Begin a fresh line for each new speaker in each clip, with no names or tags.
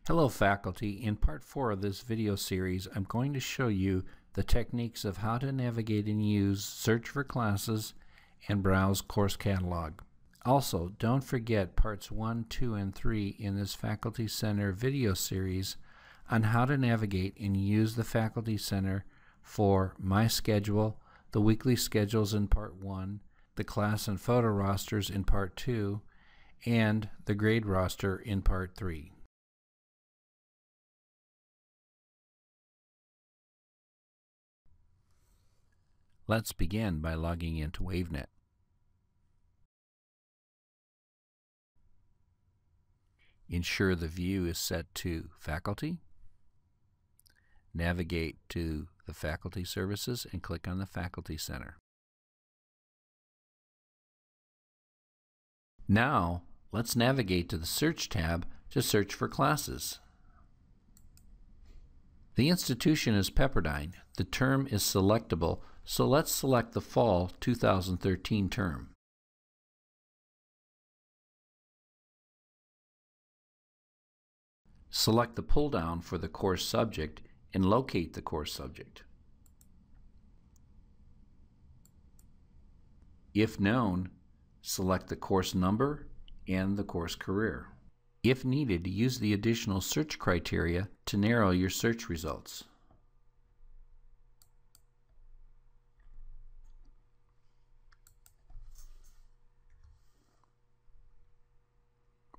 Hello faculty, in part 4 of this video series I'm going to show you the techniques of how to navigate and use search for classes and browse course catalog. Also, don't forget parts 1, 2, and 3 in this Faculty Center video series on how to navigate and use the Faculty Center for My Schedule, the weekly schedules in part 1, the class and photo rosters in part 2, and the grade roster in part 3. Let's begin by logging into WaveNet. Ensure the view is set to Faculty. Navigate to the Faculty Services and click on the Faculty Center. Now, let's navigate to the Search tab to search for classes. The institution is Pepperdine. The term is selectable, so let's select the Fall 2013 term. Select the pull-down for the course subject and locate the course subject. If known, select the course number and the course career. If needed, use the additional search criteria to narrow your search results.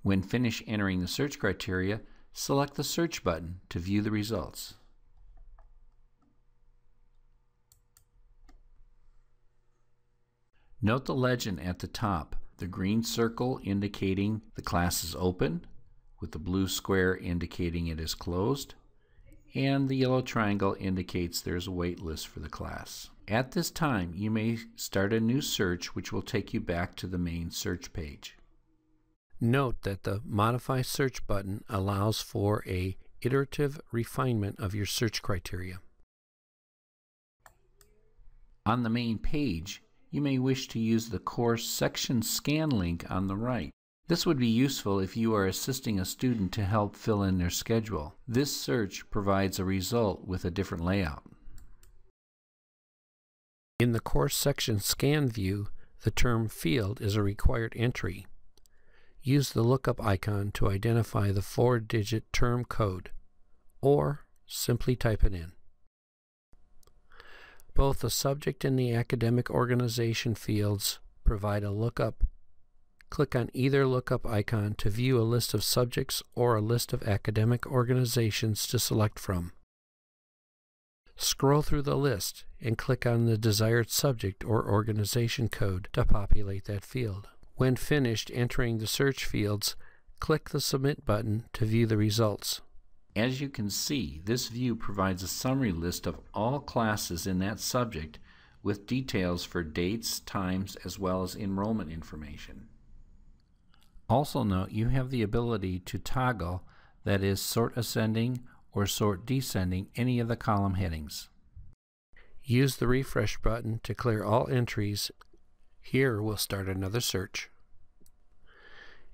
When finished entering the search criteria, select the Search button to view the results. Note the legend at the top, the green circle indicating the class is open, with the blue square indicating it is closed, and the yellow triangle indicates there's a wait list for the class. At this time, you may start a new search which will take you back to the main search page. Note that the Modify Search button allows for an iterative refinement of your search criteria. On the main page, you may wish to use the course section scan link on the right. This would be useful if you are assisting a student to help fill in their schedule. This search provides a result with a different layout. In the course section scan view, the term field is a required entry. Use the lookup icon to identify the 4-digit term code, or simply type it in. Both the subject and the academic organization fields provide a lookup. Click on either lookup icon to view a list of subjects or a list of academic organizations to select from. Scroll through the list and click on the desired subject or organization code to populate that field. When finished entering the search fields, click the Submit button to view the results. As you can see, this view provides a summary list of all classes in that subject with details for dates, times, as well as enrollment information. Also note you have the ability to toggle, that is, sort ascending or sort descending any of the column headings. Use the Refresh button to clear all entries. Here we'll start another search.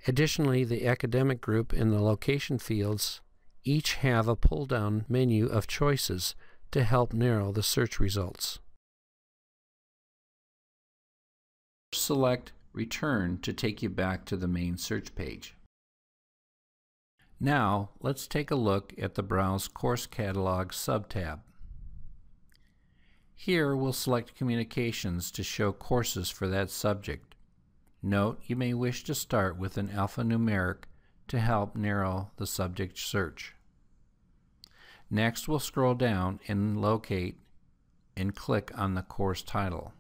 Additionally, the academic group and the location fields each have a pull-down menu of choices to help narrow the search results. Select Return to take you back to the main search page. Now, let's take a look at the Browse Course Catalog sub-tab. Here we'll select Communications to show courses for that subject. Note you may wish to start with an alphanumeric to help narrow the subject search. Next we'll scroll down and locate and click on the course title.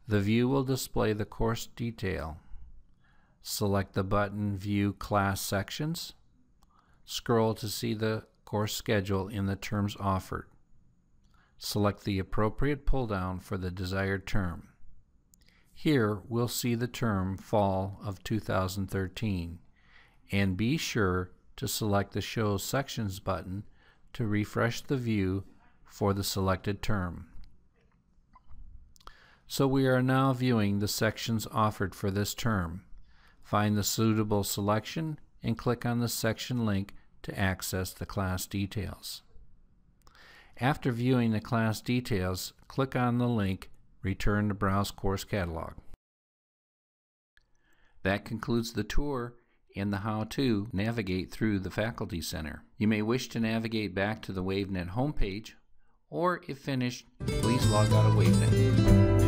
The view will display the course detail. Select the button View Class Sections. Scroll to see the course schedule in the terms offered. Select the appropriate pull-down for the desired term. Here we'll see the term Fall of 2013, and be sure to select the Show Sections button to refresh the view for the selected term. So we are now viewing the sections offered for this term. Find the suitable selection and click on the section link to access the class details. After viewing the class details, click on the link Return to Browse Course Catalog. That concludes the tour and the how to navigate through the Faculty Center. You may wish to navigate back to the WaveNet homepage, or if finished, please log out of WaveNet.